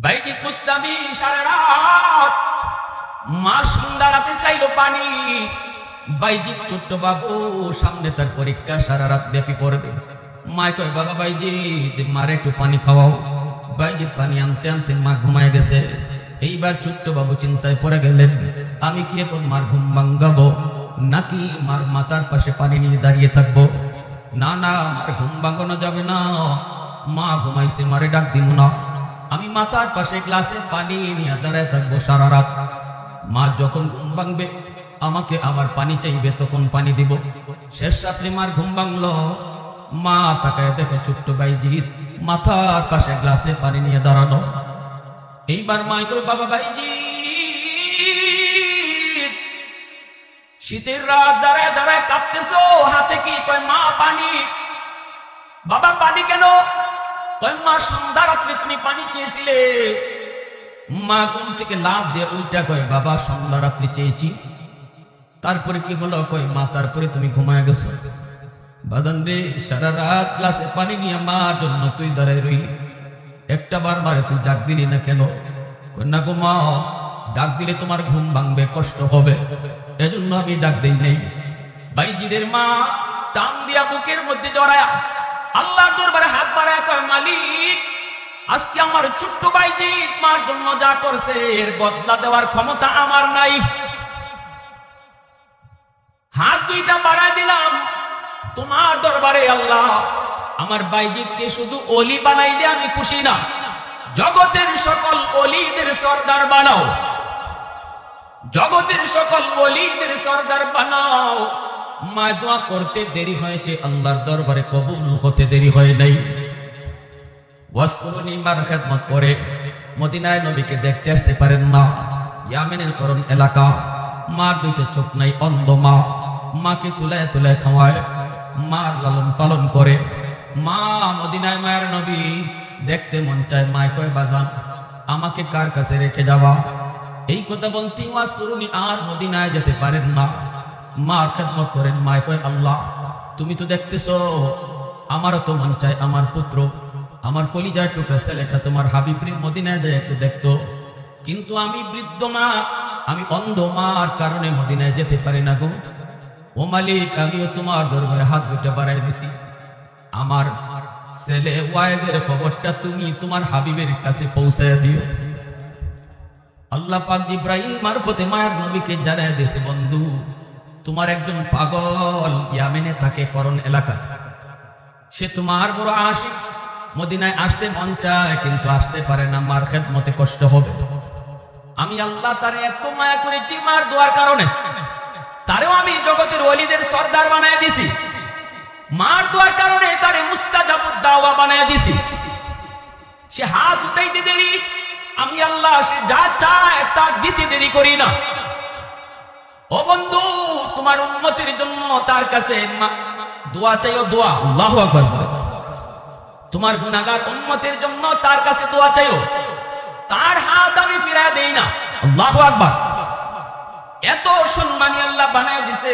বাইজিদ মুস্তামি সারা রাত মা সন্ধ্যা রাতে চাইলো পানি। বাইজিদ ছোট্ট বাবু, সামনে তার পরীক্ষা, সারা রাত ব্যাপী পড়বে। মা কয়, বাবা বাইজিদ মারে একটু পানি খাওয়াও। বাইজিদ পানি আনতে আনতে মা ঘুমায় গেছে। এইবার ছোট্ট বাবু চিন্তায় পড়ে গেলেন, আমি কি এখন মার ঘুম ভাঙ্গাবো নাকি মার মাথার পাশে পানি নিয়ে দাঁড়িয়ে থাকবো? না না, মার ঘুম ভাঙানো যাবে না। মা ঘুমাইছে, মারে ডাক দিব না। আমি মাথার পাশে গ্লাসে পানি নিয়ে দাঁড়ায় থাকবো সারা রাত। মা যখন ঘুম ভাঙবে আমাকে আবার পানি চাইবে, তখন পানি দিব। শেষ রাত্রে মার ঘুম ভাঙলো। মা তাকায় দেখে ছোট্ট বাইজিদ মাথার পাশে গ্লাসে পানি নিয়ে দাঁড়ানো। এইবার মা কই, বাবা বাইজিদ শীতের রাত দাঁড়ায় দাঁড়ায় কাঁপতেছো, হাতে কি? কয় মা পানি। বাবা পানি কেন? কয় মা সন্ধ্যা রাত্রে তুমি পানি চেয়েছিলে। মা ঘুম থেকে লাফ দিয়ে উল্টা কয়, বাবা সন্ধ্যা রাত্রি চেয়েছি, তারপরে কি হলো? কয় মা তারপরে তুমি ঘুমায় গেছো। বাদান রে, সারা রাত গ্লাসে পানি নিয়ে মার জন্য তুই দাঁড়ায় রইলি, একটা বার মারে তুই ডাক দিলি না কেন? না গো মা, ডাক দিলে তোমার ঘুম ভাঙবে, কষ্ট হবে, এজন্য আমি ডাক দেই নাই। বাইজিদের মা টান দিয়া বুকের মধ্যে জড়ায়া আল্লাহর দরবারে হাত বাড়ায় কয়, মালিক আজকে আমার ছোট্ট বাইজিদ মার জন্য যা করছে এর বদলা দেওয়ার ক্ষমতা আমার নাই। হাত দুইটা বাড়ায় দিলাম তোমার দরবারে। আল্লাহ আমার বাইজিদকে শুধু ওলি বানাইলে আমি খুশি না, জগতের সকল ওলিদের সর্দার বানাও, জগতের সকল ওলিদের সর্দার বানাও। মা দোয়া করতে দেরি হয়েছে, আল্লাহর দরবারে কবুল হতে দেরি হয় নাই। ওয়াসকুরুনি মার খেদমত করে মদিনায় নবীকে দেখতে আসতে পারেন না, ইয়ামেনের করণ এলাকা। মার দুইটা চোখ নাই, অন্ধ মা। মাকে তুলায় তুলায় খাওয়ায়, মার লালন পালন করে। মা মদিনায় মায়ের নবী দেখতে মন চায়। মায় কয়, বাজান আমাকে কার কাছে রেখে যাওয়া? এই কথা বলতে ওয়াসকুরুনি আর মদিনায় যেতে পারেন না, মার খেদমত করেন। মায় কয়, আল্লাহ তুমি তো দেখতেছো, আমারও তো মন চায় আমার পুত্র, আমার কলিজার টুকরা ছেলেটা তোমার হাবিবের মদিনায় যায় একটু দেখতো, কিন্তু আমি বৃদ্ধ মা, আমি অন্ধ, মার কারণে মদিনায় যেতে পারি না গো। ও মালিক, আমিও তোমার দরবারে হাত দুটা বাড়াই দিছি, আমার ছেলে ওয়াইজের খবরটা তুমি তোমার হাবিবের কাছে পৌঁছায় দিও। আল্লাহ পাক জিব্রাইল মারফতে মায়ের নবীকে জানায় দিয়েছে, বন্ধু তোমার একজন পাগল ইয়ামেনে থাকে, করণ এলাকা, সে তোমার বড় আশিক, মদিনায় আসতে মন চায় কিন্তু আসতে পারে না, মার খেদমতে কষ্ট হবে। আমি আল্লাহ তারে এত মায়া করেছি মার দোয়ার কারণে, তারেও আমি জগতের ওলিদের সর্দার বানায় দিছি, মার দোয়ার কারণে তারে মুস্তাজাবুদ দাওয়া বানায় দিছি। সে হাত উঠাইতে দেরি, আমি আল্লাহ সে যা চায় তা দিতে দেরি করি না। ও বন্ধু, তোমার উম্মতের জন্য তার কাছে দোয়া চাইও, দোয়া। আল্লাহু আকবার। তোমার গুনাহগার উম্মতের জন্য তার কাছে দোয়া চাইও, তার হাত আমি ফিরায় দেই না। আল্লাহু আকবার। এত সম্মানী আল্লাহ বানায় দিছে।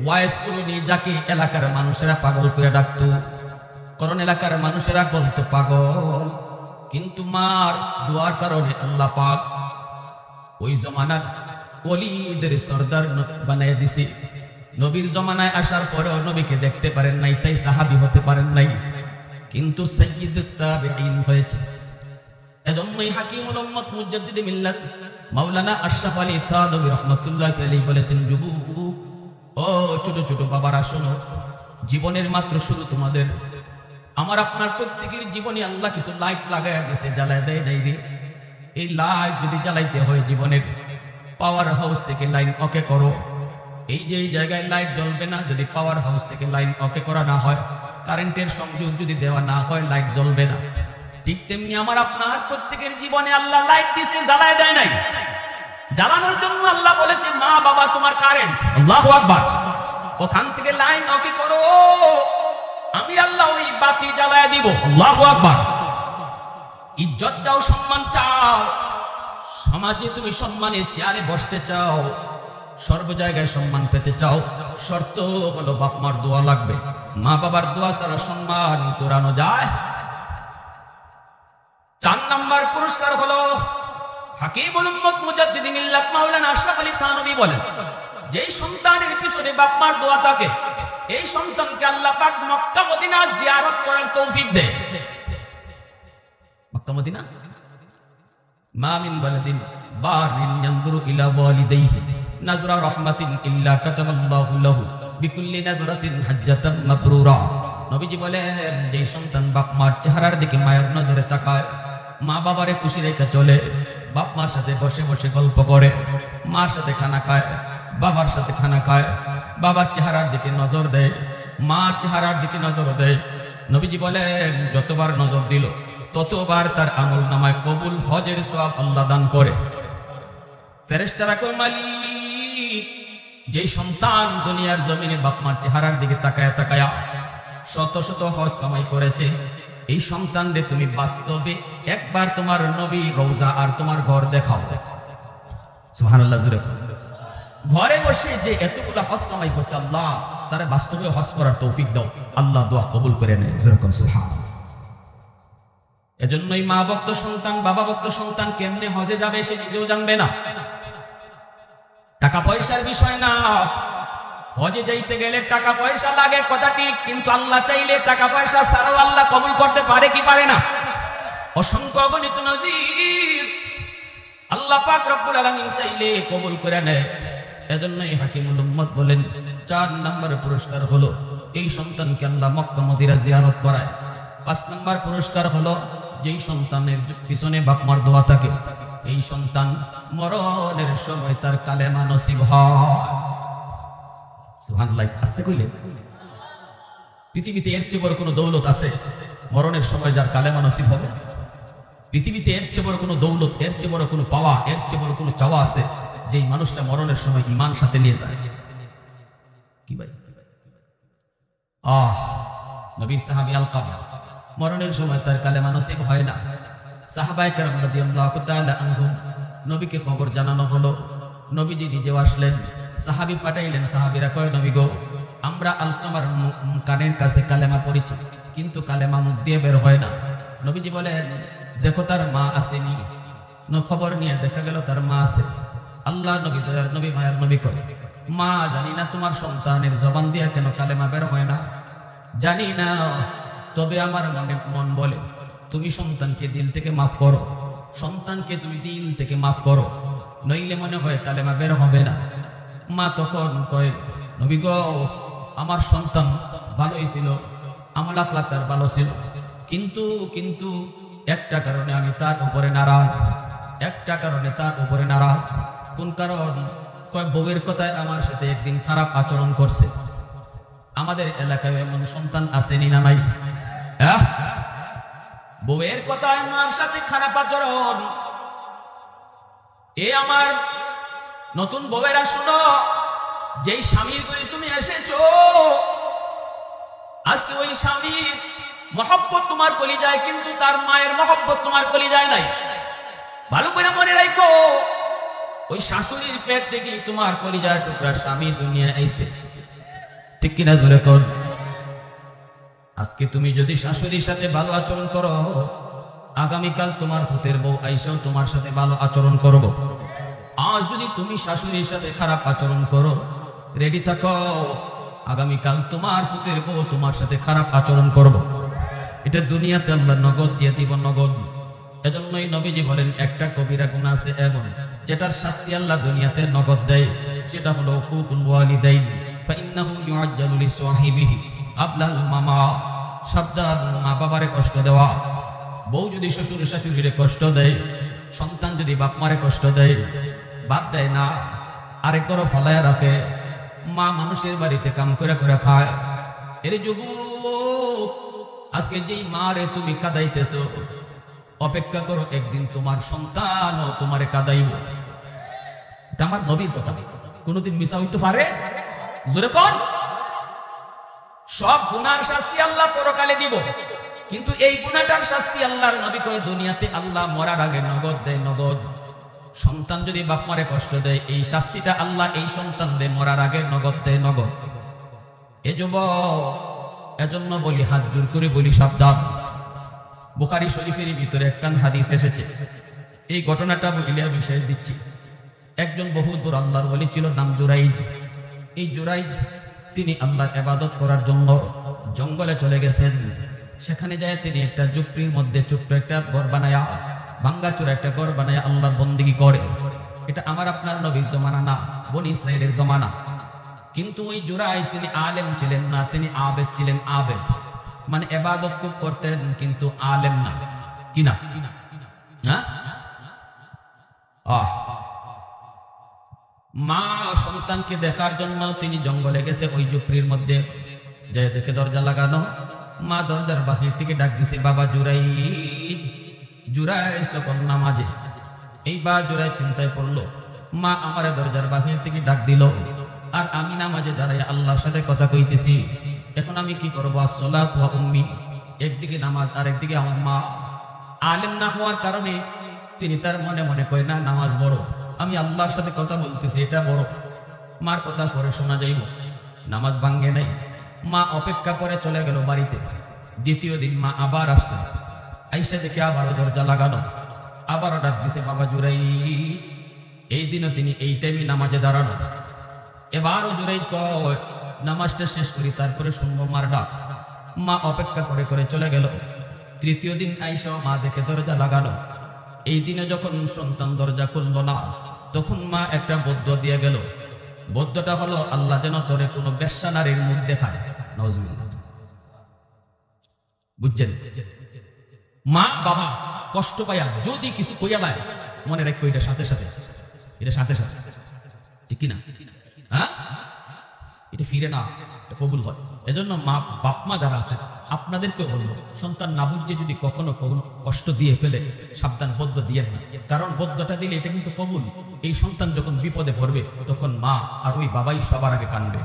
ওয়াইস কুরুনি যাকে এলাকার মানুষেরা পাগল করে ডাকতো, কারণ এলাকার মানুষেরা বলতো পাগল, কিন্তু মার দোয়ার কারণে আল্লাহ পাক ওই জমানার ওলিদের সর্দার বানায় দিছে। নবীর জমানায় আসার পরেও নবীকে দেখতে পারেন নাই, তাই সাহাবী হতে পারেন নাই, কিন্তু সাইয়্যিদুত তাবিঈন হয়েছে। এজন্যই হাকিমুল উম্মত মুজাদ্দিদে মিল্লাত মাওলানা আশরাফ আলী থানভী রাহমাতুল্লাহি আলাইহি বলেছেন, যুবক ও ছোট ছোট বাবারা শোনো, জীবনের মাত্র শুরু তোমাদের। আমার আপনার প্রত্যেকের জীবনে আল্লাহ কিছু লাইট লাগায় দিয়েছে, জ্বালায় দেয় নাই রে। এই লাইট যদি জ্বালাইতে হয় জীবনের পাওয়ার হাউস থেকে লাইন ওকে করো। এই যে এই জায়গায় লাইট জ্বলবে না, যদি পাওয়ার হাউস থেকে লাইন ওকে করা না হয়, কারেন্টের সংযোগ যদি দেওয়া না হয়, লাইট জ্বলবে না। ঠিক তেমনি আমার আপনার প্রত্যেকের জীবনে আল্লাহ লাইট দিছে, জ্বালায় দেয় নাই। জ্বালানোর জন্য আল্লাহ বলেছে, মা বাবা তোমার কারেন্ট। আল্লাহু আকবার। ওখান থেকে লাইন ওকে করো, আমি আল্লাহ ওই বাতি জ্বালায় দিব। আল্লাহু আকবার। ইজ্জত চাও, সম্মান চাও, সমাজে তুমি সম্মানের চেয়ারে বসতে চাও, সর্ব জায়গায় সম্মান পেতে চাও, শর্ত হলো বাপ মার দোয়া লাগবে। মা বাবার দোয়া ছাড়া সম্মান কুড়ানো যায়? 4 নম্বর পুরস্কার হলো হাকিমুল উম্মত মুজাদ্দিদ মিল্লাত মাওলানা আশরাফ আলী থানভী বলেন, যেই সন্তানের পিছনে বাপ মার দোয়া থাকে এই সন্তানকে আল্লাহ পাক মক্কা মদিনা জিয়ারত করার তৌফিক দেয়। মক্কা মদিনা মা মিন বালাদিন বারিন ইয়ানজুরু ইলা ওয়ালিদাইহি নাজরা রাহমাতিন ইল্লা কাতাবাল্লাহু লাহু বিকুল্লি নাজরাতিন হাজ্জাতান মাবরুরা। নবীজি বলেন, যে সন্তান বাপ মার চেহারার দিকে মায়ের নজরে তাকায়, মা বাবারে খুশি রেখে চলে, বাপ মার সাথে বসে বসে গল্প করে, মার সাথে খানা খায়, বাবার সাথে খানা খায়, বাবার চেহারার দিকে নজর দেয়, মার চেহারার দিকে নজর দেয়, নবীজি বলেন যতবার নজর দিল ততবার তার আমল নামায় কবুল হজের সওয়াব আল্লাহ দান করে। ফেরেশতারা কয়, মালিক, যেই সন্তান দুনিয়ার জমিনে বাপ মার চেহারার দিকে তাকায়া তাকায়া শত শত হজ কামাই করেছে, এই সন্তানদের তুমি বাস্তবে একবার তোমার নবী রওজা আর তোমার ঘর দেখাও। সুবহানাল্লাহ। জোরে ঘরে বসে যে এতগুলো হজ কামাই করছে, আল্লাহ তারা বাস্তবে হজ করার তৌফিক দাও। আল্লাহ দোয়া কবুল করে নেয়। জোরে কোন সুবহানাল্লাহ। এজন্যই মা ভক্ত সন্তান, বাবা ভক্ত সন্তান কেমনে হজে যাবে সে নিজেও জানবে না। টাকা পয়সার বিষয় না, হজে যাইতে গেলে টাকা পয়সা লাগে কথা ঠিক, কিন্তু আল্লাহ চাইলে টাকা পয়সা ছাড়াও আল্লাহ কবুল করতে পারে কি পারে না? অসংখ্য অগণিত নজির আল্লাহ পাক রব্বুল আলামিন চাইলে কবুল করে নেয়। এজন্যই হাকিমুল উম্মত বলেন 4 নম্বর পুরস্কার হলো এই সন্তানকে আল্লাহ মক্কা মদিনা জিয়ারত করায়। 5 নম্বর পুরস্কার হলো যেই সন্তানের পিছনে বাপ মার দোয়া থাকে এই সন্তান মরণের সময় তার কালেমা নসিব হয়। সুবহানাল্লাহ। আস্তে কইলে পৃথিবীতে এর চেয়ে বড় কোনো দৌলত আছে মরণের সময় যার কালেমা নসিব হবে? পৃথিবীতে এর চেয়ে বড় কোনো দৌলত, এর চেয়ে বড় কোনো পাওয়া, এর চেয়ে বড় কোনো চাওয়া আছে যেই মানুষটা মরণের সময় ঈমান সাথে নিয়ে যায়? কি ভাই? নবী সাহাবী আলকামা মরণের সময় তার কালেমা নসিব হয় না। সাহাবায়ে কেরাম রাদিয়াল্লাহু তাআলা আনহুম নবীকে খবর জানানো হলো, নবীজি নিজেও আসলেন, সাহাবী পাঠাইলেন। সাহাবীরা কয়, নবী গো, আমরা আলকামার কানের কাছে কালেমা পড়েছি কিন্তু কালেমা মুখ দিয়ে বের হয় না। নবীজি বলেন, দেখো তার মা আসেনি। খবর নিয়ে দেখা গেল তার মা আছে। আল্লাহ নবী দয়ার নবী মায়ার নবী কয়, মা জানি না তোমার সন্তানের জবান দিয়ে কেন কালেমা বের হয় না, জানি না, তবে আমার মন বলে তুমি সন্তানকে দিল থেকে মাফ করো, সন্তানকে তুমি দিল থেকে মাফ করো, নইলে মনে হয় কালেমা বের হবে না। মা তখন কয়, নবী গো, আমার সন্তান ভালোই ছিল, আমল আখলাক তার ভালো ছিল, কিন্তু একটা কারণে আমি তার উপরে নারাজ, একটা কারণে তার উপরে নারাজ। কোন কারণ? কয়, বউয়ের কথায় আমার সাথে একদিন খারাপ আচরণ করছে। আমাদের এলাকায় এমন সন্তান আসেনি না নাই? বউয়ের কথায় আমার সাথে খারাপ আচরণ। এ আমার নতুন বউয়েরা শোনো, যেই স্বামীর করে তুমি এসেছো আজকে ওই স্বামীর মহব্বত তোমার কলিজায়, কিন্তু তার মায়ের মহব্বত তোমার কলিজায় নাই। ভালো করে মনে রাখো, ওই শাশুড়ির পেট থেকে তোমার কলিজার টুকরা স্বামী দুনিয়া আইছে। ঠিক কিনা জোরে কর। আজকে তুমি যদি শাশুড়ির সাথে ভালো আচরণ করো, আগামীকাল তোমার ফুতের বউ আইসাও তোমার সাথে ভালো আচরণ করব। আজ যদি তুমি শাশুড়ির সাথে খারাপ আচরণ করো, রেডি থাকো, আগামীকাল তোমার ফুতের বউ তোমার সাথে খারাপ আচরণ করব। এটা দুনিয়াতে আল্লাহ নগদ দিয়ে দিব, নগদ। এজন্যই নবীজি বলেন, একটা কবিরা গুনাহ আছে এমন যেটার শাস্তি আল্লাহ দুনিয়াতে নগদ দেয়, সেটা হলো হুকুকুল ওয়ালিদাইন ফাইন্নাহু ইউআজ্জালু লিসাহিবিহি আবলাল মামা। সাবধান, মা বাবারে কষ্ট দেওয়া। বউ যদি শ্বশুর শাশুড়িরে কষ্ট দেয়, সন্তান যদি বাপ মারে কষ্ট দেয়, বাদ দেয় না, আরেক ঘরে ফলায়া রাখে। মা মানুষের বাড়িতে কাম করে করে খায়। এর যুবক, আজকে যেই মারে তুমি কাঁদাইতেছো, অপেক্ষা করো, একদিন তোমার সন্তানও তোমারে কাঁদাইব। এটা আমার নবীর কথা, কোনদিন মিশা হইতে পারে? জোরে কোন? সব গুনার শাস্তি আল্লাহ পরকালে দিব, কিন্তু এই গুনাহটার শাস্তি আল্লাহর নবী কয় দুনিয়াতে আল্লাহ মরার আগে নগদ দেয়, নগদ। সন্তান যদি বাপ মারে কষ্ট দেয়, এই শাস্তিটা আল্লাহ এই সন্তানদের মরার আগে নগদ দেয়, নগদ। এজন্য বলি, হাত জোর করে বলি, সাবধান। বুখারী শরীফের ভিতরে একখান হাদিস এসেছে। এই ঘটনাটা বলে বিশেষ দিচ্ছি। একজন বহুদূর আল্লাহর ওলি ছিল, নাম জুরাইজ। এই জুরাইজ তিনি আল্লাহর ইবাদত করার জন্য জঙ্গলে চলে গেছেন। সেখানে যায় তিনি একটা ঝুপড়ির মধ্যে ছোট্ট একটা ঘর বানায়া, ভাঙ্গাচোরা একটা ঘর বানায়া আল্লাহর বন্দেগী করে। এটা আমার আপনার নবীর জমানা না, বনি ইসরাইলের জমানা। কিন্তু ওই জুরাইজ তিনি আলেম ছিলেন না, তিনি আবেদ ছিলেন। আবেদ মানে ইবাদত খুব করতেন, কিন্তু আলেম না। কি না? মা সন্তানকে দেখার জন্য তিনি জঙ্গলে গেছে। ওই ঝুপড়ির মধ্যে যে দেখে দরজা লাগানো, মা দরজার বাহির থেকে ডাক দিছে, বাবা জুরাইজ। জুরাইজ তখন নামাজে। এইবার জুরাইজ চিন্তায় পড়লো, মা আমারে দরজার বাহির থেকে ডাক দিল, আর আমি নামাজে দাঁড়াই আল্লাহর সাথে কথা কইতেছি। এখন আমি কি করবো? আসসালাত ওয়া উম্মি, একদিকে নামাজ আর একদিকে আমার মা। আলেম না হওয়ার কারণে তিনি তার মনে মনে কয়, না নামাজ বড়, আমি আল্লাহর সাথে কথা বলতেছি এটা বড়। মার কথা পরে শোনা যাইব, নামাজ ভাঙ্গে নাই। মা অপেক্ষা করে চলে গেল বাড়িতে। দ্বিতীয় দিন মা আবার আসছে, আইসা দেখে আবারও দরজা লাগানো, আবারও ডাক দিছে, বাবা জুরাইজ। এই দিনও তিনি এই টাইমে নামাজে দাঁড়ানো। এবারও জুরাইজ কয়, নামাজটা শেষ করি তারপরে শুনবো মার ডাক। মা অপেক্ষা করে করে চলে গেল। তৃতীয় দিন আইসা মা দেখে দরজা লাগানো। এই দিনে যখন সন্তান দরজা খুলল না, তখন মা একটা বদ্য দিয়ে গেল। বদ্যটা হলো, আল্লাহ যেন তোরে কোনো বেশ্যা নারীর মুখ দেখায়। নাউজুবিল্লাহ। বুঝছেন? মা বাবা কষ্ট পাইয়া যদি কিছু কইয়া দেয়, মনে রাখো এটা সাথে সাথে, এটা সাথে সাথে, ঠিক কিনা? হ্যাঁ, এটা ফিরে না, এটা কবুল হয়। এজন্য মা বাপ মা যারা আছে আপনাদেরকে বলবো, সন্তান না বুঝে যদি কখনো কখনো কষ্ট দিয়ে ফেলে, সাবধান, বদ্ধ দিয়েন না। কারণ বদ্ধটা দিলে এটা কিন্তু কবুল। এই সন্তান যখন বিপদে পড়বে, তখন মা আর ওই বাবাই সবার আগে কানবে।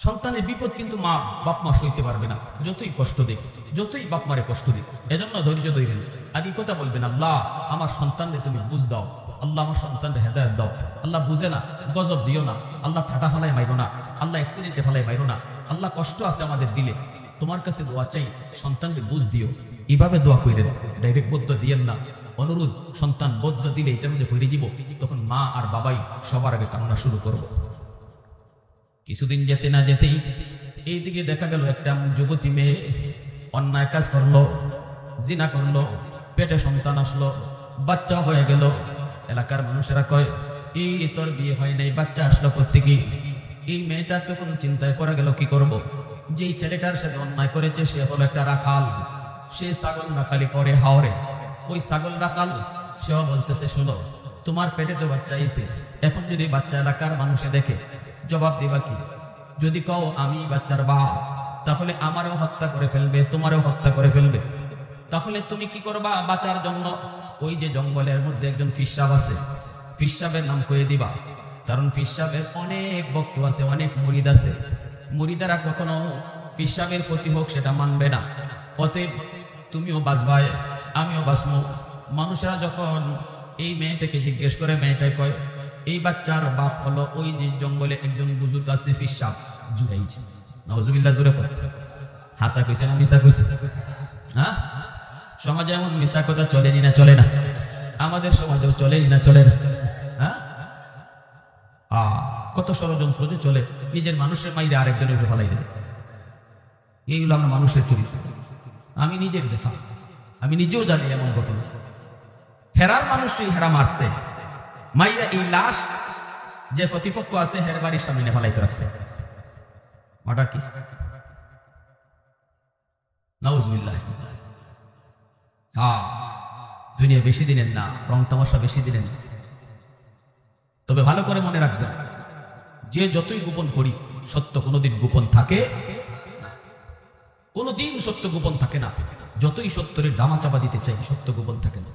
সন্তানের বিপদ কিন্তু মা বাপ মা সইতে পারবে না, যতই কষ্ট দিক, যতই বাপ মারে কষ্ট দিক। এজন্য ধৈর্য ধরেন। আর এই কথা বলবেন, আল্লাহ আমার সন্তানকে তুমি বুঝ দাও, আল্লাহ আমার সন্তানকে হেদায়েত দাও। আল্লাহ বুঝে না, গজব দিও না। আল্লাহ ঠাটা ফেলায় মাইরো না, আল্লাহ অ্যাক্সিডেন্টে ফেলায় মাইরো না। আল্লাহ কষ্ট আছে আমাদের দিলে, তোমার কাছে দোয়া চাই, সন্তানকে বুঝ দিও। এইভাবে দোয়া কইরেন, ডাইরেক্ট বদ্ধ দিয়েন না। অনুরোধ, সন্তান বদ্ধ দিলে এটার মধ্যে ফিরে যাব, তখন মা আর বাবাই সবার আগে কান্না শুরু করবো। কিছুদিন যেতে না যেতেই এইদিকে দেখা গেল একটা যুবতী মেয়ে অন্যায় কাজ করলো, জিনা করলো, পেটে সন্তান আসলো, বাচ্চা হয়ে গেল। এলাকার মানুষেরা কয়, এই তোর বিয়ে হয় নাই, বাচ্চা আসলো কোত্থেকে? এই মেয়েটা তখন চিন্তায় পড়ে গেল, কি করব? যেই ছেলেটার সাথে অন্যায় করেছে সে হলো একটা রাখাল, সে ছাগল রাখালি করে হাওরে। ওই ছাগল রাখাল সেও বলতেছে, শোনো, তোমার পেটে তো বাচ্চা আইছে, এখন যদি বাচ্চা এলাকার মানুষে দেখে, জবাব দিবা কি? যদি কও আমি বাচ্চার বাপ, তাহলে আমারও হত্যা করে ফেলবে, তোমারও হত্যা করে ফেলবে। তাহলে তুমি কি করবা বাঁচার জন্য? ওই যে জঙ্গলের মধ্যে একজন ফিসাব আছে, ফিসাবের নাম কয়ে দিবা। কারণ ফিসাবের অনেক ভক্ত আছে, অনেক মুরিদ আছে। মুরিদারা কখনো ফিসাবের প্রতি হোক সেটা মানবে না। অতএব তুমিও বাঁচবায়, আমিও বাঁচবো। মানুষেরা যখন এই মেয়েটাকে জিজ্ঞেস করে, মেয়েটাই কয়, এই বাচ্চার বাপ হলো ওই যে জঙ্গলে একজন বুজুর্গ আছে, ফিসাব জুরাইজ। নাউজুবিল্লাহ, জোরে কর। হাসা কইছে না মিশা কইছে? হ্যাঁ, সমাজে এমন মিশা কথা চলেনি না? চলে না? আমাদের সমাজেও চলেনি না? চলে না? হ্যাঁ, কত ষড়যন্ত্র যে চলে, নিজের মানুষের মাইরে আরেকজনের উপরে ফেলাই দেবে। এইগুলো আমরা মানুষের চরিত্র। আমি নিজের দেখা, আমি নিজেও জানি এমন ঘটনা। হেরার মানুষই হেরা মারছে, মাইরা এই লাশ যে প্রতিপক্ষ আছে হের বাড়ির সামনে ফেলাইতে রাখছে। Murder case. নাউজুবিল্লাহ। দুনিয়া বেশি দিনের না, রং তামাশা বেশি দিনের না। তবে ভালো করে মনে রাখবেন, যে যতই গোপন করি, সত্য কোনোদিন গোপন থাকে না। কোনোদিন সত্য গোপন থাকে না। যতই সত্যের দামা চাপা দিতে চাই, সত্য গোপন থাকে না।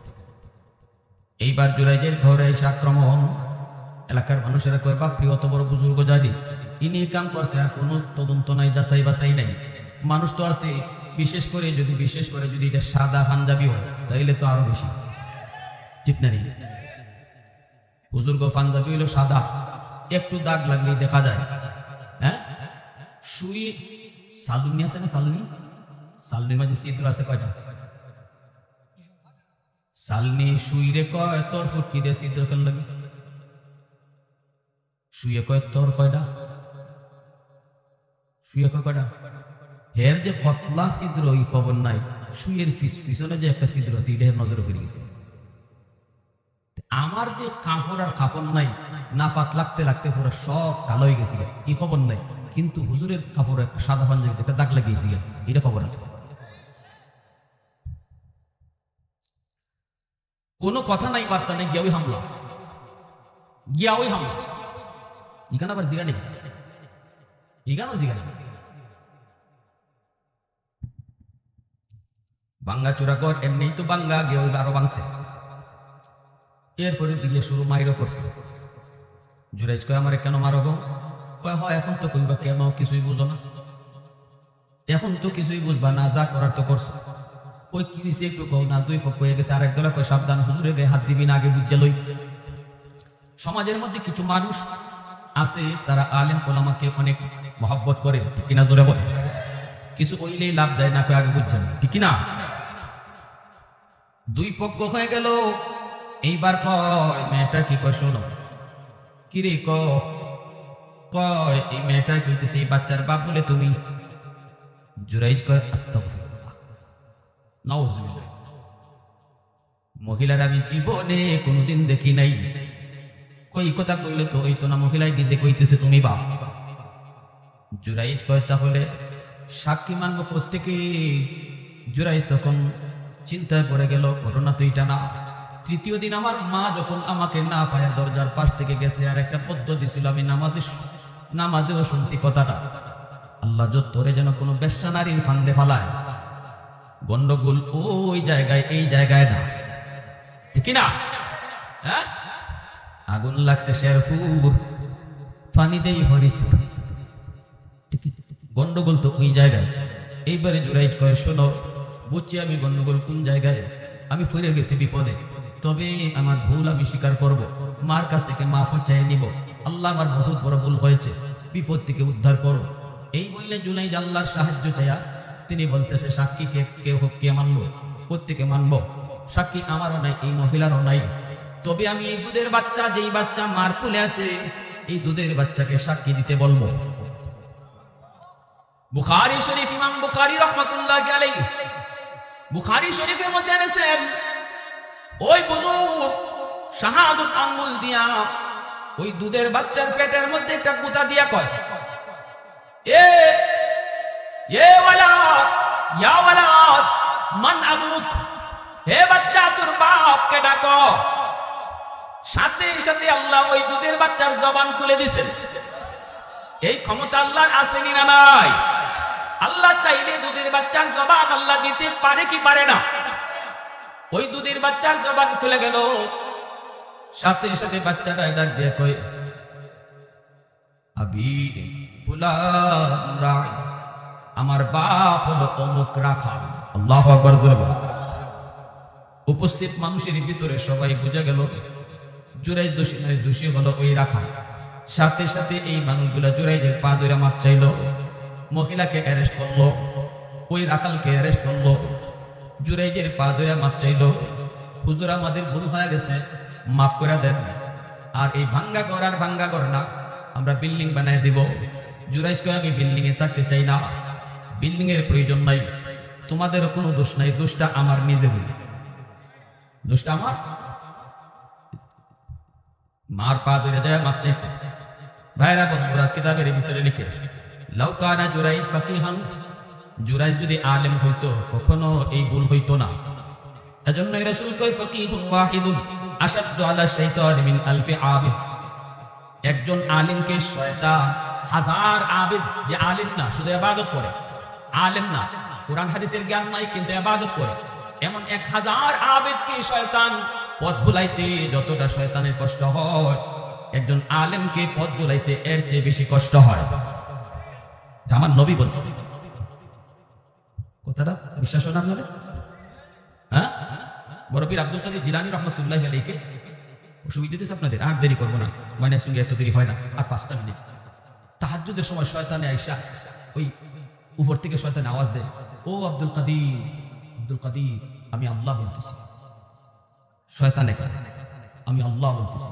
এইবার জুরাইজের ঘরে এসে আক্রমণ। এলাকার মানুষেরা কয়, বাপরি অত বড় বুজুর্গ জানি, ইনি কাম করছে, আর কোনো তদন্ত নাই, যাচাই বাছাই নাই। মানুষ তো আছে, বিশেষ করে যদি এটা সাদা পাঞ্জাবি হয়, তাইলে তো আরো বেশি, ঠিক না? বুজুর্গ পাঞ্জাবি হইলো সাদা, একটু দাগ লাগলেই দেখা যায়। হ্যাঁ, সুই সালুনি আছে না? সালুনির মাঝে ছিদ্র আছে কয়টা? সালনি শুইরে কয় তোর ফুটকি দিয়ে ছিদ্র কেন লাগে? শুয়ে কয় তোর কয়টা? শুয়ে কয় কয়টা? হের যে পতলা ছিদ্র ওই খবর নাই, শুয়ের পিছনে যে একটা ছিদ্র আছে এটা নজরে পড়ে গেছে। আমার যে কাপড় আর কাপড় নাই, নাফাত লাগতে লাগতে পুরো সব কালো হয়ে গেছে, কি খবর নাই, কিন্তু হুজুরের কাপড় একটা সাদা পাঞ্জাবিতে একটা দাগ লাগিয়েছি, এটা খবর আছে। কোনো কথা নাই, বার্তা নেই, গিয়া ওই হামলা, গিয়া ওই হামলা। ইখানে আবার জিগা নেই, ইখানেও জিগা নেই। বাঙ্গা চূড়াকর এমনি তো বাঙ্গা, গিয়ে ওই আরো ভাঙছে। এরপরে দিকে শুরু মাইরও করছে। জুরাইজ কয় আমারে কেন মারো গো? কয় হয় এখন তো কইবা কেন, কিছুই বুঝো না, এখন তো কিছুই বুঝবা না, যা করার তো করছো। কই কি হইছে একটু কও না। দুই পক্ষ হয়ে গেছে, আরেক দলে কয় সাবধান, হুজুরে গায়ে হাত দিবি না, আগে বুঝে লই। সমাজের মধ্যে কিছু মানুষ আছে তারা আলেম ওলামাকে অনেক মহব্বত করে, ঠিক কিনা জোরে বলে? কিছু কইলেই লাভ দেয় না, কয় আগে বুঝছেন, ঠিক কিনা? দুই পক্ষ হয়ে গেল। এইবার কয় মেয়েটা কি কয় শোনো, কিরে কয় এই মেয়েটা কইতেছে এই বাচ্চার বাপ বলে তুমি? জুরাইজ কয় আস্তাগফিরুল্লাহ, নাউজুবিল্লাহ, মহিলার আমি জীবনে কোনোদিন দেখি নাই। কই কথা কইলে তো ওই তো না, মহিলাই নিজে কইতেছে তুমি বাপ। জুরাইজ কয় তাহলে সাক্ষী মানবো প্রত্যেকে। জুরাইজ তখন চিন্তায় পড়ে গেল, ঘটনা তো এটা না। তৃতীয় দিন আমার মা যখন আমাকে না পায় দরজার পাশ থেকে গেছে, আর একটা পদ্ধতি ছিল, আমি নামাজেও শুনছি কথাটা, আল্লাহ তোরে যেন কোনো বেশ্যা নারীর ফান্দে ফালায়, গন্ডগোল ওই জায়গায় এই জায়গায় না, ঠিক না? হ্যাঁ, আগুন লাগছে শেরপুর, পানি দেই হরিপুর, গন্ডগোল তো ওই জায়গায়। এইবারে জুরাইজ কয় শোনো, বুঝছি আমি গন্ডগোল কোন জায়গায়, আমি ফিরে গেছি বিপদে, তবে আমার ভুল আমি স্বীকার করব, মার কাছ থেকে মাফ চাই নিব, আল্লাহ আমার বহুত বড় ভুল হয়েছে, বিপদ থেকে উদ্ধার করো। এই বললে জুনাইদ আল্লাহর সাহায্য চাইয়া তিনি বলতেছে সাক্ষী কে মানবো, প্রত্যেকে মানবো, সাক্ষী আমারও নাই, এই মহিলারও নাই, তবে আমি এই দুধের বাচ্চা, যেই বাচ্চা মার কোলে আছে, এই দুধের বাচ্চাকে সাক্ষী দিতে বলবো। বুখারী শরীফ, ইমাম বুখারী রাহমাতুল্লাহি আলাইহি বুখারী শরীফের মধ্যে এনেছেন, ওই বুজুর্গ শাহাদাত আঙ্গুল দিয়া ওই দুধের বাচ্চার পেটের মধ্যে একটা গুতা দিয়া কয়, এ ওয়ালাদ, ইয়া ওয়ালাদ, মান আবুক, হে বাচ্চা তোর বাপকে ডাকো। সাথে সাথে আল্লাহ ওই দুধের বাচ্চার জবান খুলে দিছেন। এই ক্ষমতা আল্লাহর আছে না নাই? আল্লাহ চাইলে দুধের বাচ্চার জবান আল্লাহ দিতে পারে কি পারে না? ওই দুধের বাচ্চার জবান খুলে গেল। সাথে সাথে বাচ্চাটা ডাক দিয়ে কয়, আবি ফুলান রাই, আমার বাপ হলো অমুক রাখাল। আল্লাহু আকবার। উপস্থিত মানুষের ভিতরে সবাই বুঝে গেল জুরাইজ দোষী নয়, দোষী হলো ওই রাখাল। সাথে সাথে এই মানুষগুলা জুরাইজের পা ধরে মাপ চাইল, মহিলাকে অ্যারেস্ট করলো, ওই রাখালকে অ্যারেস্ট করলো, জুরাইজের পা ধরে মাপ চাইল, হুজুর আমাদের ভুল হয়ে গেছে, মাফ করে দেন, আর এই ভাঙ্গা ঘর আর ভাঙ্গা ঘর না, আমরা বিল্ডিং বানায় দিব। জুরাইজ কয় আমি বিল্ডিং এ থাকতে চাই না, বিল্ডিং এর প্রয়োজন নাই, তোমাদেরও কোনো দোষ নাই, দোষটা আমার নিজে বলি, দোষটা আমার। মার পা ধরে যায় মাপ চাইছে। ভাইরা বন্ধুরা, কিতাবের ভিতরে লিখে, লাউ কানা জুরাইজ ফাকিহান, জুরাইজ যদি আলেম হইতো কখনো এই ভুল হইতো না। এজন্য রাসূল কয় ফাকিহুন ওয়াহিদুন আশাদ্দু আলা শাইতান মিন আলফি আবিদ। একজন আলিমকে শয়তান হাজার আবিদ, যে আলিম না শুধু ইবাদত করে, আলেম না, কোরআন হাদিসের জ্ঞান নাই কিন্তু ইবাদত করে, এমন 1000 আবিদকে শয়তান পথ ভুলাইতে যতটা শয়তানের কষ্ট হয়, একজন আলেমকে পথ ভুলাইতে এর চেয়ে বেশি কষ্ট হয়। আমার নবী বলছে কথাটা, বিশ্বাস হয় না আপনাদের? হ্যাঁ, মুরব্বী আব্দুল কাদের জিলানী রহমাতুল্লাহি আলাইহি, অসুবিধা দিতেছে আপনাদের, আর দেরি করবো না, মানে সঙ্গে এত দেরি হয় না, আর 5টা মিনিট। তাহাজ্জুদের সময় শয়তানে আইসা ওই উপর থেকে শয়তান আওয়াজ দেয়, ও আব্দুল কাদের, আব্দুল কাদের, আমি আল্লাহ বলতেছি, শয়তানে কয় আমি আল্লাহ বলতেছি।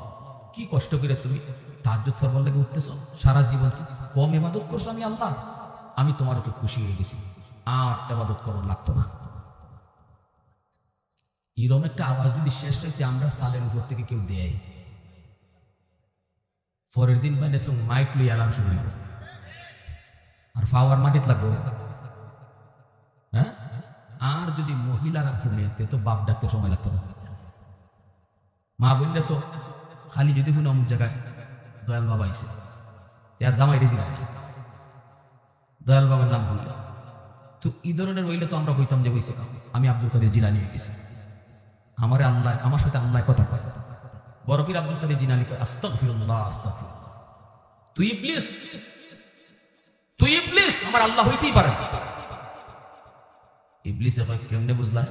কি কষ্ট করে তুমি তাহাজ্জুদ ফরবার লাগে উঠতেছ, সারা জীবন কম ইবাদত করছো, আমি আল্লাহ, আমি তোমার উপর খুশি হয়ে গেছি, আর ইবাদত করার লাগতো না। এরকম একটা আওয়াজ যদি শেষ রাইতে আমরা সালের উপর থেকে কেউ দেয়, পরের দিন মানে মাইক লই অ্যালার্ম শুরু হইব, আর ফাওয়ার মাটিত লাগবো। হ্যাঁ, আর যদি মহিলারা ঘুমিয়ে তো বাপ ডাকতে সময় লাগতো না। মা বললে তো খালি যদি কোনো অমুক জায়গায় দয়াল বাবা এসে আর জামাই রেজি না, দয়াল বাবার নাম বললে তো এই ধরনের হইলে তো আমরা কইতাম যে হইছে আমি আব্দুল কাদের জিলানী হয়ে গেছি, আমারে আল্লাহ আমার সাথে আল্লাহ কথা কয়। বড় পীর আব্দুল কাদের জিলানী কয় আস্তাগফিরুল্লাহ আস্তাগফিরুল্লাহ, তুই ইবলিস, তুই ইবলিস, আমার আল্লাহ হইতেই পারে। ইবলিসে কয় কেমনে বুঝলা?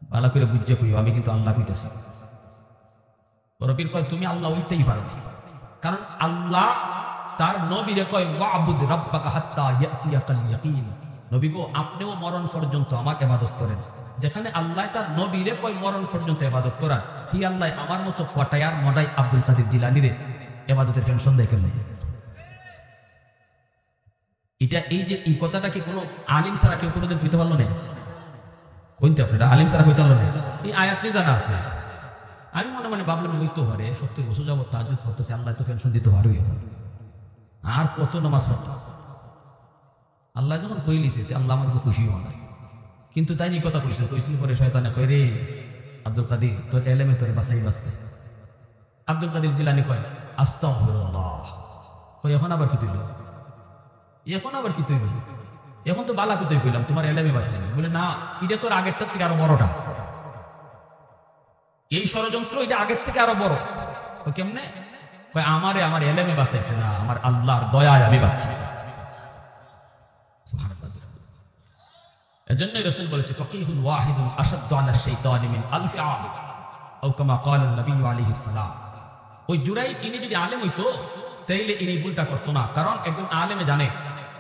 ভালো করে বুঝছে কইও, আমি কিন্তু আল্লাহ কইতাছি। বড় পীর কয় তুমি আল্লাহ হইতেই পারো না, কারণ আল্লাহ তার নবীরে কয় ওয়াবুদ রাব্বাকা হাত্তা ইয়াতিয়াকাল ইয়াকিন, নবী গো আপনিও মরণ পর্যন্ত আমার ইবাদত করেন। যেখানে আল্লাহ তার নবীরে কয় মরণ পর্যন্ত ইবাদত করার, হি আল্লাহ আমার মতো কটায়ার মডাই আব্দুল কাদের জিলানীরে ইবাদতের পেনশন দেয় কেন? এটা এই যে এই কথাটা কি কোনো আলিম ছাড়া কেউ কোনোদিন কইতে পারলো না? কইতে আপনারা আলিম ছাড়া কইতে পারলো না? এই আয়াত নিয়ে জানা আছে। আমি মনে মনে ভাবলাম হইতে পারে 70 বছর যাবত তাহাজ্জুদ করতেছে, আল্লাহ তো পেনশন দিতে পারবে, আর কত নামাজ পড়তে। আল্লাহ যখন কইলিছে আল্লাহ আমার খুব খুশি হয় না, কিন্তু তাই নি কথা কইছিল, কইছিল পরে শয়তানে কয় রে আব্দুল কাদের তোর এলেমে তোর বাসাই বাসকে। আব্দুল কাদের জিলানী কয় আস্তাগফিরুল্লাহ, কই এখন আবার কি তুইল, এখন আবার কি তুই বলি, এখন তো বালা কুতুই কইলাম তোমার এলেমে বাসাই। বলে না, এটা তোর আগেরটার থেকে আরো বড়টা, এই ষড়যন্ত্র এটা আগের থেকে আরো বড়। কেমনে? আমারে আমার এলেমে বাঁচাইছে না, আমার আল্লাহর দয়ায় আমি বাঁচছি। এজন্যই রাসূল বলেছে ফাকিহুন ওয়াহিদুন আশাদ্দু আলা শাইতানি মিন আলফি আলিম, আও কামা ক্বালা নবী আলাইহিস সালাম। ওই জুরাই তিনি যদি আলেম হইতো তাইলে ইনি ভুলটা করতো না, কারণ একজন আলেমে জানে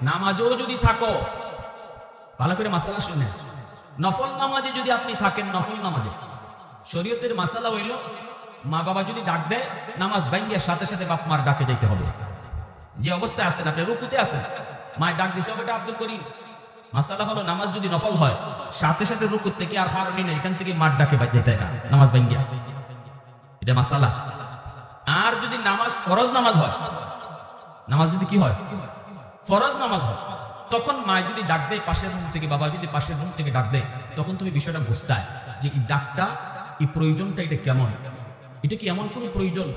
নামাজও যদি থাকো, ভালো করে মাসালা শুনে, নফল নামাজে যদি আপনি থাকেন, নফল নামাজে শরীয়তের মাসালা হইল মা বাবা যদি ডাক দেয় নামাজ ভাঙ্গিয়া সাথে সাথে বাপ মার ডাকে যাইতে হবে। যে অবস্থায় আছেন আপনি, রুকুতে আছেন, মায়ের ডাক দিছে ওটা আব্দুল করিম, মাসালা হলো নামাজ যদি নফল হয় সাথে সাথে রুকুত থেকে আর হারনি না, এখান থেকে মার ডাকে যাইতে হয় নামাজ ভাঙ্গিয়া, এটা মাসালা। আর যদি নামাজ ফরজ নামাজ হয়, নামাজ যদি কি হয় ফরজ নামাজ হয়, তখন মা যদি ডাক দেয় পাশের রুম থেকে, বাবা যদি পাশের রুম থেকে ডাক দেয়, তখন তুমি বিষয়টা বুঝতে যে এই ডাকটা, এই প্রয়োজনটা এটা কেমন, এটা কি এমন কোনো প্রয়োজন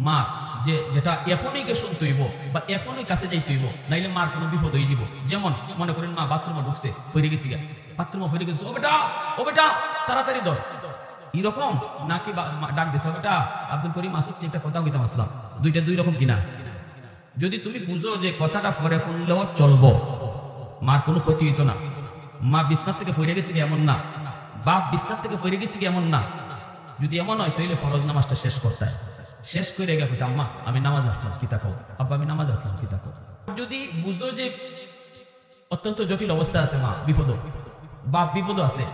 মা যে যেটা এখনই গে শুনতে হইব বা এখনই কাছে যাইতে হইব, নাইলে মার কোনো বিপদ হয়ে যাব। যেমন মনে করেন মা বাথরুমে ঢুকছে, ফিরে গেছি, বাথরুমে ফিরে গেছে, ও বেটা তাড়াতাড়ি ধর, এরকম নাকি ডাক দিছে বেটা আব্দুল করিম আসুক একটা কথা কইতাম আসলাম, দুইটা দুই রকম কিনা? যদি তুমি বুঝো যে কথাটা পরে শুনলেও চলবো, মার কোনো ক্ষতি হইতো না, মা বিছনার থেকে ফিরে গেছে এমন না, বাপ বিছনার থেকে ফিরে গেছে এমন না, যদি এমন হয় তাহলে ফরজ নামাজটা শেষ করতে হয়, শেষ করে গেছে আম্মা আমি নামাজ আসলাম কি তাকো, আব্বা আমি নামাজ আসলাম কি তাকো। যদি বুঝো যে অত্যন্ত জটিল অবস্থা আছে, মা বিপদ, বাপ বিপদ আছে,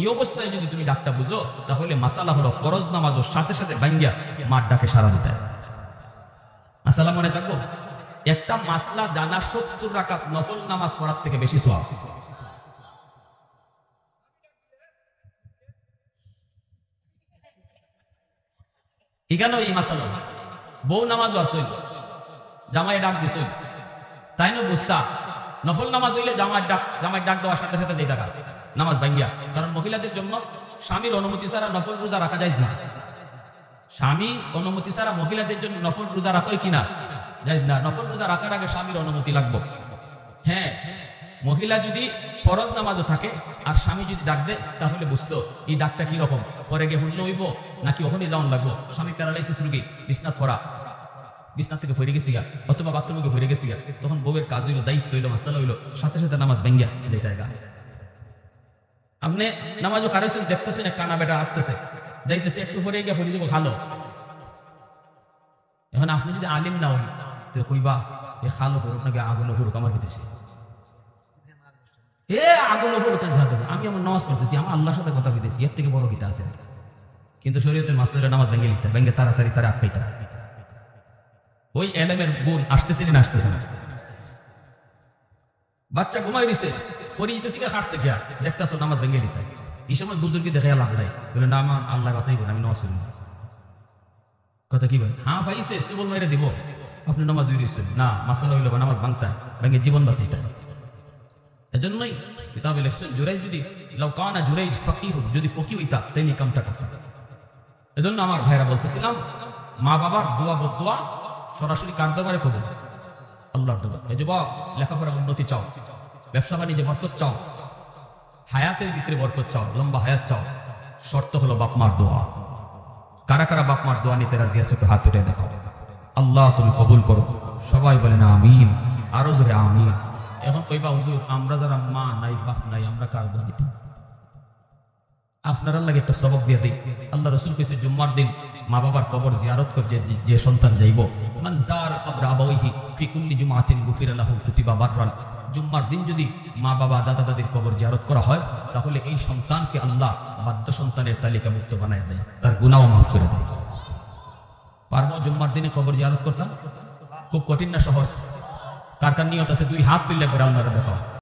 এই অবস্থায় যদি তুমি ডাকটা বুঝো, তাহলে মাসালা হলো ফরজ নামাজও সাথে সাথে ভাঙ্গিয়া মার ডাকে সারা দিতে হয়। মাসালা মনে থাকবো, একটা মাসলা জানা 70 রাকাত নফল নামাজ পড়ার থেকে বেশি সওয়াব। এখানে এই মাসালা বউ নামাজ আসল, জামাই ডাক দিস, তাই না বুঝতা নফল নামাজ হইলে জামাই ডাক দেওয়ার সাথে সাথে যেই টাকা নামাজ ভাঙ্গিয়া, কারণ মহিলাদের জন্য স্বামীর অনুমতি ছাড়া নফল রোজা রাখা যায় না, স্বামী অনুমতি ছাড়া মহিলাদের জন্য নফল রোজা রাখা কিনা যায় না, নফল রোজা রাখার আগে স্বামীর অনুমতি লাগবে। হ্যাঁ, মহিলা যদি ফরজ নামাজও থাকে আর স্বামী যদি ডাক দেয়, তাহলে বুঝতো এই ডাকটা কি রকম, পরে গিয়ে হুল্লো হইব নাকি ওখানে যাওয়ান লাগবো। স্বামী প্যারালাইসিস রোগী, বিছনাত পড়া, বিছনাত থেকে ফিরে গেছি গা অথবা বাথরুমে ফিরে গেছি গা, তখন বউয়ের কাজ হইলো, দায়িত্ব হইলো, মাসালা হইলো, সাথে সাথে নামাজ ভাঙ্গিয়া যেতে গা। আপনি নামাজও খারেছেন, দেখতেছেন কানা বেটা আসতেছে যাইতেছে, একটু পরে গিয়ে ফিরে দিব খালো। এখন আপনি যদি আলিম না হই তো কইবা এ খালো ফেরুক নাকি আগুনও ফেরুক আমার ভিতরে, এ আগুনও ফেরুক, আমি আমার নামাজ পড়তেছি, আমার আল্লাহর সাথে কথা কইতেছি, এর থেকে বড় কিটা আছে? কিন্তু শরীয়তের মাসলা নামাজ ভেঙে নিতে ভেঙে তাড়াতাড়ি তারা আটকাইতে। ওই এলেমের গুণ আসতেছে না আসতেছে না? বাচ্চা ঘুমাই দিছে, পরে ইতেছি হাঁটতে গিয়া দেখতেছো নামাজ ভেঙে নিতে। এই সময় বুজুর্গি দেখে লাভ নাই, বলে না আমার আল্লাহ বাঁচাইব না, আমি নামাজ পড়ি না। কথা কি ভাই? হ্যাঁ পাইছে সুবল মাইরে দিব, আপনি নামাজ উড়িয়েছেন না, মাসালা হইল নামাজ ভাঙতা ভেঙে জীবন বাঁচাইতা। এজন্যই কিতাবে লেখছেন জুরাই যদি লাউকানা জুরাই ফকিহ, যদি ফকি হইতা তাইনি কামটা করতাম। এজন্য আমার ভাইরা বলতেছিলাম, মা বাবার দোয়া বদুয়া সরাসরি কার দরবারে কবুল? আল্লাহর দরবার। এই যুবক, লেখাপড়ার উন্নতি চাও, ব্যবসা বাণিজ্যে বরকত চাও, হায়াতের ভিতরে বরকত চাও, লম্বা হায়াত চাও, শর্ত হলো বাপ মার দোয়া। কারা কারা বাপ মার দোয়া নিতে রাজি আছে? হাত উঠে দেখাও। আল্লাহ তুমি কবুল করো। সবাই বলে না আমিন, আরো জোরে আমিন। এখন কইবা হুজুর আমরা যারা মা নাই বাপ নাই আমরা কার দোয়া নিতাম? আপনার লাগে একটা সবক দিয়ে দিই। আল্লাহ রসুল কইছে জুম্মার দিন মা বাবার কবর জিয়ারত করছে যে সন্তান যাইব, মান যারা কবর আবাইহি ফি কুল্লি জুমআতিন গুফিরা লাহু কুতিবা বাররান। জুম্মার দিন যদি মা বাবা দাদা দাদির কবর জিয়ারত করা হয়, তাহলে এই সন্তানকে আল্লাহ বাধ্য সন্তানের তালিকাভুক্ত বানায় দেয়, তার গুনাহও মাফ করে দেয়। পারবো জুম্মার দিনে কবর জিয়ারত করতাম? খুব কঠিন না সহজ? কার কার নিয়ত আছে দুই হাত তুললে করে আল্লাহরে দেখাও।